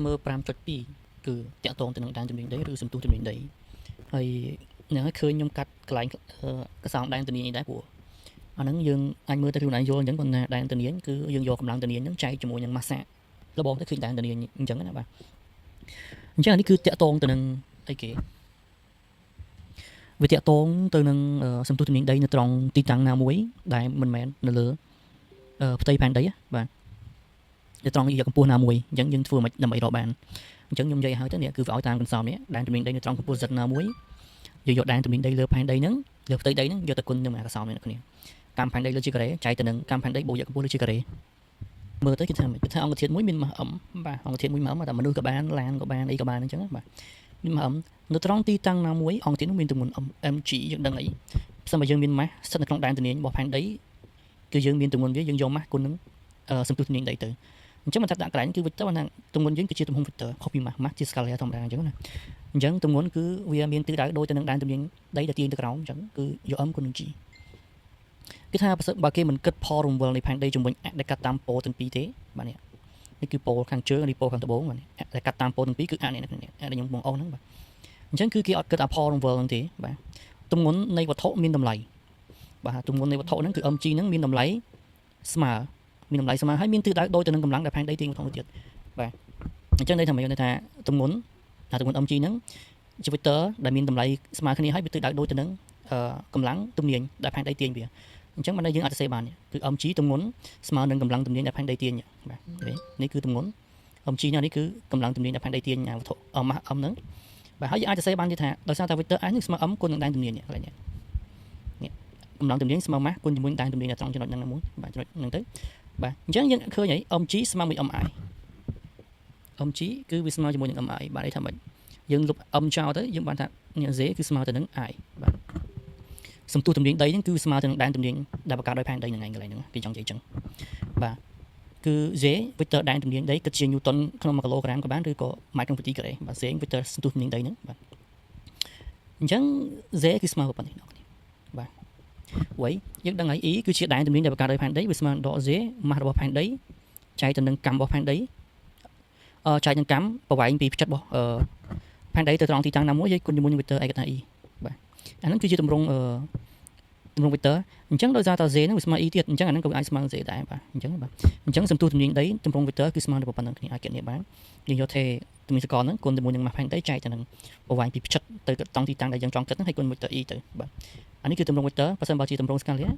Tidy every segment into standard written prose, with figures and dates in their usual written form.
មើល5.2គឺតាក់ទងទៅនឹងដែនទំនាញដីឬសន្ទុះទំនាញដីហើយនឹងឲ្យឃើញខ្ញុំកាត់កន្លែងកសោងដែនទំនាញនេះដែរព្រោះអាហ្នឹងយើងអាចមើលទៅខ្លួនឯងយល់អញ្ចឹងប៉ុន្តែដែនទំនាញគឺយើងយកកម្លាំងទំនាញហ្នឹងចែកជាមួយនឹងម៉ាសាលបងទៅឃើញដែនទំនាញអញ្ចឹងណាបាទអញ្ចឹងនេះគឺតាក់ទងទៅនឹងអីគេវាតាក់ទងទៅនឹងសន្ទុះទំនាញដីនៅត្រង់ទីតាំងណាមួយដែលមិនមែននៅលើផ្ទៃផែនដីបាទនៅត្រង់យកកម្ពស់ណាមួយអញ្ចឹងយើងធ្វើមិនដើម្បីរកបានអញ្ចឹងខ្ញុំនិយាយឲ្យទៅនេះគឺឲ្យតាមកន្សោមនេះដែនទំនាញដីនៅត្រង់កម្ពស់ z ណាមួយយកដែនទំនាញដីលើផែនដីហ្នឹងលើផ្ទៃដីហ្នឹងយកទៅគុណនឹងអាកន្សោមនេះគ្នាកម្មផែនដីលើជាការ៉េចែកទៅនឹងកម្មផែនដីបូកយកកម្ពស់លើជាការ៉េមើលទៅគេថាអង្គធាតុមួយមានម៉ាស់អឹមបាទអង្គធាតុមួយម៉ាស់អឹមតែមនុស្សក៏បានឡានក៏បានអីក៏បានអញ្ចឹងបាទមានម៉ាស់អឹមនៅត្រង់ទីតាំងណាមួយអង្គធាតុនោះមានទម្ងន់ mg យើងដឹងអីផ្សំបើយើងមានម៉ាស់ស្ថិតនៅក្នុងដែនទំនាញរបស់ផែនដីគឺយើងមានទម្ងន់វាយើងយកម៉ាស់គុណនឹងសន្ទុះទំនាញដីទៅអញ្ចឹងមិនថាដាក់កន្លែងគឺ vector ថាទម្ងន់យើងគឺជាទំហំ vector ខុសពីម៉ាស់ជា scalar ធម្មតាអញ្ចឹងណាអញ្ចឹងទម្ងន់គឺវាមានទិសដៅដូចទៅនឹងដែនទំនាញដីដែលទាញទៅក្រោមអញ្ចឹងគឺយក m គុណនឹង g គេថាបើគេមិនគិតផលរង្វិលនៃផែនដីជំនួយដែលកាត់តាមប៉ូទាំងពីរទេបាទនេះគឺប៉ូខាងជើងនិងប៉ូខាងត្បូងបាទដែលកាត់តាមប៉ូទាំងពីរគឺអានេះដែលខ្ញុំបងអូនហ្នឹងបាទអញ្ចឹងគឺគេអត់គិតអាផលរង្វិលហ្នឹងទេបាទទម្ងន់នៃវត្ថុមានតម្លៃបាទទម្ងន់នៃវត្ថុហ្នឹងគឺ mg ហ្នឹងមានតម្លៃស្មើហើយមានទិសដៅដូចទៅនឹងកម្លាំងដែលផែនដីទាញវត្ថុមួយទៀតបាទអញ្ចឹងន័យថាមិនថាទម្ងន់mg ហ្នឹងជា vector ដែលមានតម្លៃស្មើគ្នាហើយវាទិសដៅដូចទៅនឹងកម្លាំងទំនាញដែលផែនដីទាញវាអញ្ចឹងបានយើងអាចសរសេរបានគឺ mg ទម្ងន់ស្មើនឹងកម្លាំងទំនាញដែលផែនដីទាញបាទនេះគឺទម្ងន់ mg នេះគឺកម្លាំងទំនាញដែលផែនដីទាញវត្ថុម៉ាស់ m ហ្នឹងបាទហើយយើងអាចសរសេរបានទៀតថាដោយសារតែ vector s នេះស្មើ m គុណនឹងដែនទំនាញនេះកន្លែងនេះកម្លាំងទំនាញស្មើម៉ាស់គុណជាមួយដែនទំនាញត្រង់ចំណុចហ្នឹងមួយបាទចំណុចហ្នឹងទៅបាទអញ្ចឹងយើងឃើញហើយ mg ស្មើមួយ mi mg គឺវាស្មើជាមួយនឹង mi បាទន័យថាម៉េចយើងលុប m ចោលទៅយើងបានថានេះ z គឺស្មើទៅនឹង i បាទសន្ទុះទំនាញដីហ្នឹងគឺស្មើទៅនឹងដែនទំនាញដែលបង្កើតដោយផែនដីហ្នឹងឯងកន្លែងហ្នឹងគេចង់និយាយអញ្ចឹងបាទគឺ z vector ដែនទំនាញដីគិតជា newton ក្នុង1គីឡូក្រាមក៏បានឬក៏ម៉ែត្រក្នុងប្រទីការ៉េបាទ z vector សន្ទុះទំនាញដីហ្នឹងបាទអញ្ចឹង z គឺស្មើប៉ុណ្ណេះបងប្អូនបាទហើយយើងដឹងហើយ e គឺជាដែនទំនាញដែលបង្កើតដោយផែនដីវាស្មើដក z ម៉ាស់របស់ផែនដីចែកទៅនឹងកម្មរបស់ផែនដីចែកនឹងកម្មប្រវែងពីផ្ចិតរបស់ផែនដីទៅត្រង់ទីតាំងណាមួយយើងគុណជាមួយនឹង vector ឯកតា e បាទអាហ្នឹងគឺជាទម្រង់vector អញ្ចឹងដោយសារតែ z ហ្នឹងវាស្មើ e ទៀតអញ្ចឹងអាហ្នឹងក៏អាចស្មើ z ដែរបាទអញ្ចឹងបាទអញ្ចឹងសន្ទុះទំនាញដីទម្រង់ vector គឺស្មើនឹងប៉ុណ្ណឹងគ្នាអាចគណនាបានយើងយកទេទំនាញសកលហ្នឹងគុណជាមួយនឹងម៉ាស់ផែនដីចែកទៅនឹងប្រវែងពីផ្ចិតទៅត្រង់ទីតាំងដែលយើងចង់គិតហ្នឹងហើយគុណ vector e ទៅបាទអានេះគឺទម្រង់ vector បើសិនបើជាទម្រង់ scalar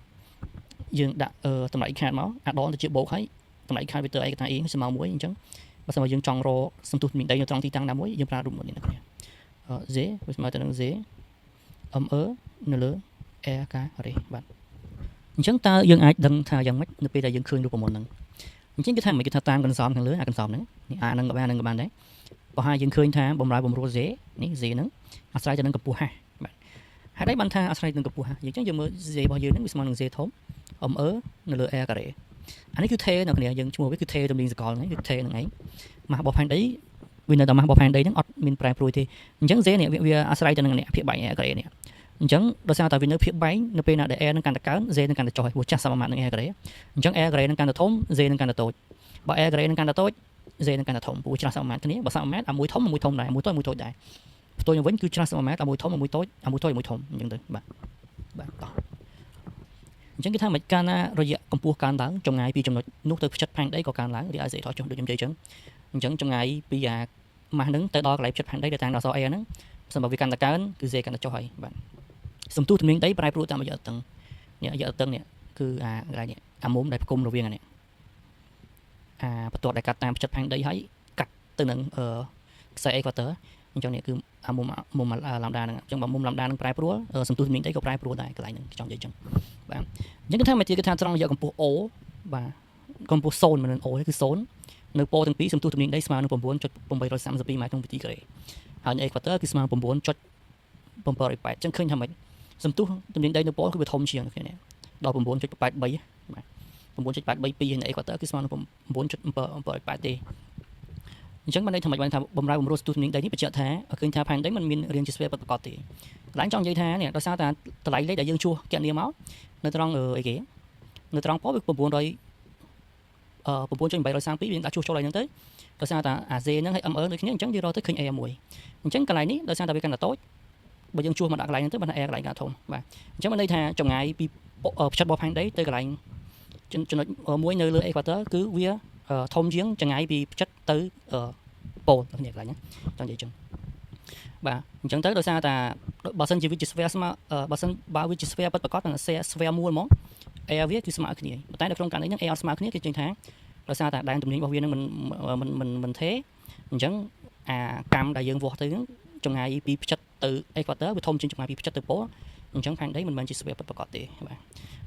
យើងដាក់តម្លៃខាតមកអាដនទៅជាបូកហើយតម្លៃខាត vector ឯកតា e ស្មើ1អញ្ចឹងបើសិនបើយើងចង់រកសន្ទុះទំនាញដីនៅត្រង់ទីតាំងណាមួយយើងប្រើរូបមួយនេះណាគ្នាz វាស្មើទៅនឹង z me នៅលើ a ការ៉េបាទអញ្ចឹងតើយើងអាចដឹងថាយ៉ាងម៉េចនៅពេលដែលយើងឃើញរូបមន្តហ្នឹងអញ្ចឹងគេថាមិនគេថាតាមកន្សោមខាងលើអាកន្សោមហ្នឹងនេះអាហ្នឹងក៏បានហ្នឹងក៏បានដែរបើហើយយើងឃើញថាបំរើបំរួល z នេះ z ហ្នឹងអាស្រ័យទៅនឹងកម្ពស់ហាស់បាទហេតុអីបានថាអាស្រ័យទៅនឹងកម្ពស់ហាស់យើងអញ្ចឹងយើងមើល z របស់យើងហ្នឹងវាស្មើនឹង z ធំ me នៅលើ a ការ៉េអានេះគឺថេនៅគ្នាយើងឈ្មោះវាគឺថេទំនាញសកលហ្នឹងគឺថេហ្នឹងឯងម៉ាស់របស់ផែនដីវានៅតែម៉ាស់របស់ផែនដីហ្នឹងអត់មានប្រែប្រួលទេអញ្ចឹង z នេះវាអាស្រ័យទៅនឹងភាគបែក a ការ៉េនេះអញ្ចឹងដោយសារតែវានៅភាគបែកនៅពេលណាដែល a នឹងកាន់តែកើន z នឹងកាន់តែចុះហើយព្រោះចាស់សមមាត្រនឹង a ការ៉េអញ្ចឹង a ការ៉េនឹងកាន់តែធំ z នឹងកាន់តែតូចបើ a ការ៉េនឹងកាន់តែតូច z នឹងកាន់តែធំព្រោះច្រាស់សមមាត្រគ្នាបើសមមាត្រអាមួយធំអាមួយធំដែរមួយតូចមួយតូចដែរផ្ទុយមកវិញគឺច្រាស់សមមាត្រអាមួយធំអាមួយតូចអាមួយតូចអាមួយធំអញ្ចឹងទៅបាទតោះអញ្ចឹងគេថាមិនកាលណារយៈកម្ពស់កើនឡើងចម្ងាយពីចំណុចនោះទៅផ្ចិតផែនដីក៏កើនឡើងរីឯ z ថយចុះដូចខ្ញុំនិយាយអញ្ចឹងចម្ងាយពីអាម៉ាស់ហ្នឹងទៅដល់កន្លែងផ្ចិតផែនដីដែលតាមដល់អក្សរ a ហ្នឹងសម្រាប់វាកាន់តែកើនគឺ z កាន់តែចុះហើយបាទសន្ទុះទំនាញដីប្រែប្រួលតាមរយៈតឹងនេះរយៈតឹងនេះគឺអាកន្លែងនេះអាមុំដែលផ្គុំរវាងអានេះបន្ទាត់ដែលកាត់តាមផ្ចិតផែនដីហើយកាត់ទៅនឹងខ្សែ equator អញ្ចឹងនេះគឺអាមុំឡាំដាហ្នឹងអញ្ចឹងបើមុំឡាំដាហ្នឹងប្រែប្រួលសន្ទុះទំនាញដីក៏ប្រែប្រួលដែរកន្លែងហ្នឹងចង់និយាយអញ្ចឹងបាទអញ្ចឹងគេថាមកទៀតគេថាត្រង់រយៈកម្ពស់ o បាទកម្ពស់0មិនមែន o ទេគឺ0នៅប៉ូទាំងពីរសន្ទុះទំនាញដីស្មើនឹង 9.832 ម៉ែត្រក្នុងវិទីការ៉េហើយនៅ equator គឺស្មើ 9.708 អញ្ចឹងឃើញថាម៉េចសន្ទុះទំនាញដីនៅប៉ូគឺវាធំជាងគ្នានេះដល់ 9.83 បាទ 9.832 នៅ equator គឺស្មើនឹង 9.778 ទេអញ្ចឹងបានន័យថាម៉េចបានថាបំរើបំរួលសន្ទុះទំនាញដីនេះបញ្ជាក់ថាឃើញថាផែនដីมันមានរាងជាស្វែប្រកបទេកន្លែងចង់និយាយថានេះដោយសារតែតម្លៃលេខដែលយើងជួសគណនាមកនៅត្រង់អីគេនៅត្រង់ប៉ូវា 9.832 យើងដាក់ជួសចូលឲ្យហ្នឹងទៅ ដោយសារតែអា Z ហ្នឹងហើយ ME ដូចគ្នាអញ្ចឹងយើងរកទៅឃើញ A មួយអញ្ចឹងកន្លែងនេះដោយសារតែវាកាន់តែតូចបើយើងជួសមកដាក់កន្លែងហ្នឹងទៅបាន A កន្លែងកាន់ធំបាទអញ្ចឹងមានន័យថាចម្ងាយពីផ្ចិតរបស់ផែនដីទៅកន្លែងចំណុចមួយនៅលើ equator គឺវាធំជាងចម្ងាយពីផ្ចិតទៅប៉ូលគ្នាកន្លែងហ្នឹងចង់និយាយអញ្ចឹងបាទអញ្ចឹងទៅដោយសារតែបើសិនជាវាជា sphere ស្មើបើសិនបើវាជា sphere ពិតប្រាកដហ្នឹង sphere មូលហ្មង air វាគឺស្មើគ្នាប៉ុន្តែនៅក្នុងករណីហ្នឹង air អត់ស្មើគ្នាគឺចេញថាដោយសារតែដែនទំនាញរបស់វាហ្នឹងមិនទេអញ្ចឹងអាកម្មដែលយើងវាស់ទៅហ្នឹងចម្ងាយពីផ្ចិតទៅ equator វាធំជាងចម្ងាយពីផ្ចិតទៅប៉ូលអញ្ចឹងផែនដីមិនមែនជា sphere ពិតប្រាកដទេបាទ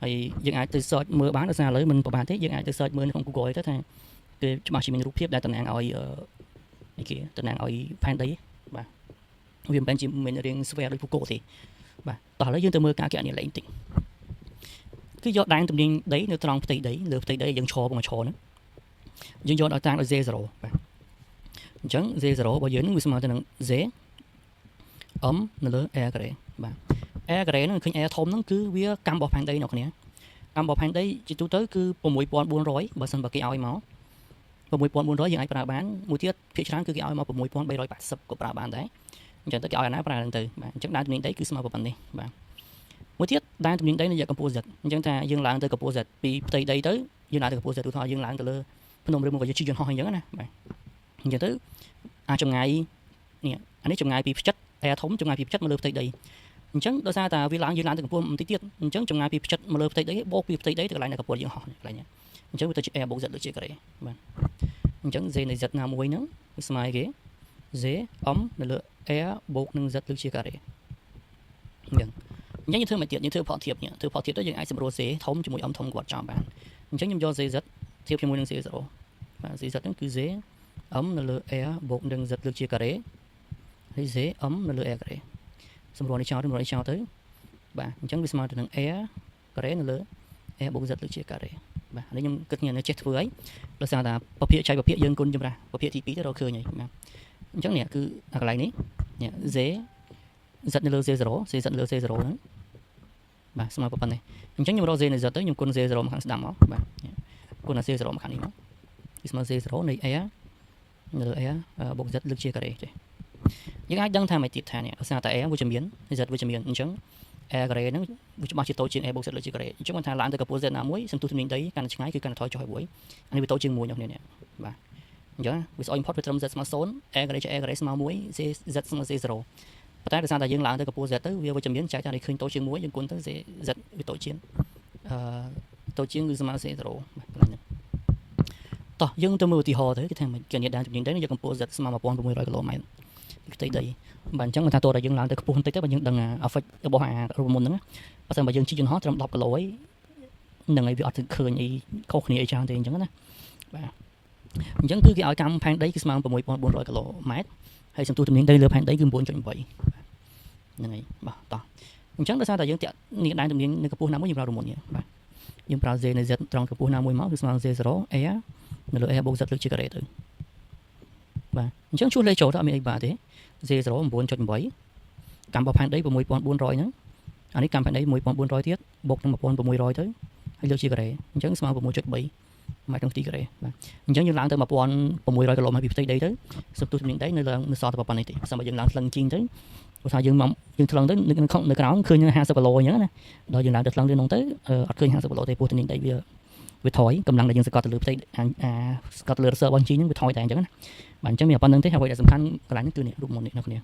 ហើយយើងអាចទៅ search មើលបានដោយសារឥឡូវមិនប្រហែលទេយើងអាចទៅ search មើលនៅក្នុង Google ទៅថាគឺច្បាស់ជាមានរូបភាពដែលតំណាងឲ្យអីគេតំណាងឲ្យផែនដីបាទវាមិនមែនជាមានរាង sphere ដូច Google ទេបាទតោះឥឡូវយើងទៅមើលការគណនាលេខបន្តិចគឺយកដែនទំនាញដីនៅត្រង់ផ្ទៃដីលើផ្ទៃដីយើងឈរហ្នឹងយើងយកដល់តាំងដោយ Z0 បាទអញ្ចឹង Z0 របស់យើងនឹងវាស្មើទៅនឹង Z នៅលើ air carré បាទ air carré ហ្នឹងឃើញ air ធំហ្នឹងគឺវាកម្មរបស់ផែនដីអ្នកគ្នាកម្មរបស់ផែនដីជាទូទៅគឺ6400បើសិនបើគេឲ្យមក6400យើងអាចប្រើបានមួយទៀតភាគច្រើនគឺគេឲ្យមក6380ក៏ប្រើបានដែរអញ្ចឹងទៅគេឲ្យអាណាប្រើហ្នឹងទៅបាទអញ្ចឹងដែនទំនាញដីគឺស្មើប៉ុណ្ណេះបាទមួយទៀតដែនទំនាញដីនៅយកកម្ពស់ Z អញ្ចឹងថាយើងឡើងទៅកម្ពស់ Z ពីផ្ទៃដីទៅយើងឡើងទៅកម្ពស់ Z ឧទាហរណ៍យើងឡើងទៅលើភ្នំឬមកយើងជិះយន្តហោះអញ្ចឹងណាបាទអញ្ចឹងទៅអាចចម្ងាយនេះអានេះចម្ងាយពីផ្ចិត air ធំចម្ងាយពីផ្ចិតមកលើផ្ទៃដីអញ្ចឹងដោយសារតែវាឡើងយើងឡើងទៅកម្ពស់បន្តិចទៀតអញ្ចឹងចម្ងាយពីផ្ចិតមកលើផ្ទៃដីបូកពីផ្ទៃដីទៅកន្លែងនៅកម្ពស់យើងហោះកន្លែងនេះអញ្ចឹងវាទៅជា air បូក Z ដូចជាការ៉េបាទអញ្ចឹង Z នៃ Z ណាមួយហ្នឹងវាស្មើគេ Z នៅលើ air បូកនឹង Z ដូចជាការ៉េអញ្ចឹងយើងធ្វើមកទៀតយើងធ្វើផលធៀបនេះធ្វើផលធៀបទៅយើងអាចសម្រួល Z ធំជាមួយ ធំគាត់ចោលបានអញ្ចឹងខ្ញុំយក Z ធៀបជាមួយនឹង Z0 បាទ Z ហ្នឹងគឺ Z នៅលើ air បូកនឹង Z លើកជាការ៉េហើយ Z នៅលើ air ការ៉េសម្រួលនេះចោលទៅបាទអញ្ចឹងវាស្មើទៅនឹង air ការ៉េនៅលើ air បូក Z លើកជាការ៉េបាទនេះខ្ញុំគិតខ្ញុំចេះធ្វើហើយដោយសារតែប្រភេទចៃប្រភេទយើងគុណចម្រាស់ប្រភេទទី2ទៅរកឃើញហើយបាទអញ្ចឹងនេះគឺអាកន្លែងនេះ Z នៅលើ Z0 Z នៅលើ Z0 ហ្នឹងបាទស្មើប៉ុណ្ណេះអញ្ចឹងខ្ញុំរក Z នៃ Z ទៅខ្ញុំគុណ Z0 មកខាងស្ដាំមកបាទគុណ Z0 មកខាងនេះមកវាស្មើ Z0 នៃ air នៅលើ air បូក Z លើកជាការ៉េទេយើងអាចដឹងថាមិនទៀតថានេះដោយសារតែ air វាជាមាន Z វាជាមានអញ្ចឹង air ការ៉េហ្នឹងវាច្បាស់ជាតូចជាង air បូក Z លើកជាការ៉េអញ្ចឹងមិនថាឡើងទៅកម្ពស់ Z ណាមួយសន្ទុះទំនាញដីកាន់តែឆ្ងាយគឺកាន់តែថយចុះហើយអានេះវាតូចជាង1នេះបាទអញ្ចឹងវាស្អុយ import វាត្រឹម Z ស្មើ0 air ការ៉េជា air ការ៉េស្មើ1 Z ស្មើ Z0 ប៉ុន្តែដោយសារតែយើងឡើងទៅកម្ពស់ Z ទៅវាវិជ្ជមានចែកថានេះឃើញតូចជាង1យើងគុណទៅ Z វាតូចជាងគឺស្មើ Z0 បាទកន្លែងហ្នឹងតោះយើងទៅមើលឧទាហរណ៍ទៅគេថាគណនាដែនទំនាញដីយកកម្ពស់ Z ស្មើ1600គីឡូម៉ែត្រផ្ទៃដីបាទអញ្ចឹងមិនថាតើតើយើងឡើងទៅខ្ពស់បន្តិចទៅបើយើងដឹង effect របស់អារូបមន្តហ្នឹងបើសិនបើយើងជិះយន្តហោះត្រឹម10គីឡូអីហ្នឹងហើយវាអត់ឃើញអីខុសគ្នាអីច្រើនទេអញ្ចឹងណាបាទអញ្ចឹងគឺគេឲ្យកម្មផែនដីគឺស្មើ6400គីឡូម៉ែត្រហើយសន្ទុះទំនាញដីលើផែនដីគឺ 9.8 ហ្នឹងហើយបាទតោះអញ្ចឹងដោយសារតែយើងតាក់នេះដែនទំនាញនៅកម្ពស់ណាមួយយើងប្រើរូបមន្តនេះបាទយើងប្រើ Z នៃ Z ត្រង់កម្ពស់ណាមួយមកគឺស្មើ Z0 air នៅលើ air បូក Z លើកជាការ៉េទៅបាទអញ្ចឹងជួសលេខចូលទៅអត់មានអីបាក់ទេ Z0 9.8 កម្មរបស់ផែនដី6400ហ្នឹងអានេះកម្មផែនដី1400ទៀតបូកនឹង1600ទៅហើយលើកជាការ៉េអញ្ចឹងស្មើ 6.3 ម៉ែត្រក្នុងទីការ៉េបាទអញ្ចឹងយើងឡើងទៅ1600គីឡូម៉ែត្រពីផ្ទៃដីទៅសន្ទុះទំនាញដីនៅឡើងនៅសល់តែប៉ុណ្ណេះទេបើយើងឡើងថ្លឹងជីងទៅព្រោះថាយើងថ្លឹងទៅនៅក្រោមឃើញ50គីឡូអញ្ចឹងណាដល់យើងឡើងទៅថ្លឹងទៅនោះទៅអត់ឃើញ50គីឡូទេព្រោះទំនាញដីវាថយកម្លាំងដែលយើងសកត់ទៅលើផ្ទៃសកត់លើរសើបរបស់ជីងហ្នឹងវាថយតែអញ្ចឹងណាបាទអញ្ចឹងមានប៉ុណ្្នឹងទេហើយអ្វីដែលសំខាន់កន្លែងហ្នឹងគឺនេះរូបមន្តនេះនៅគ្នា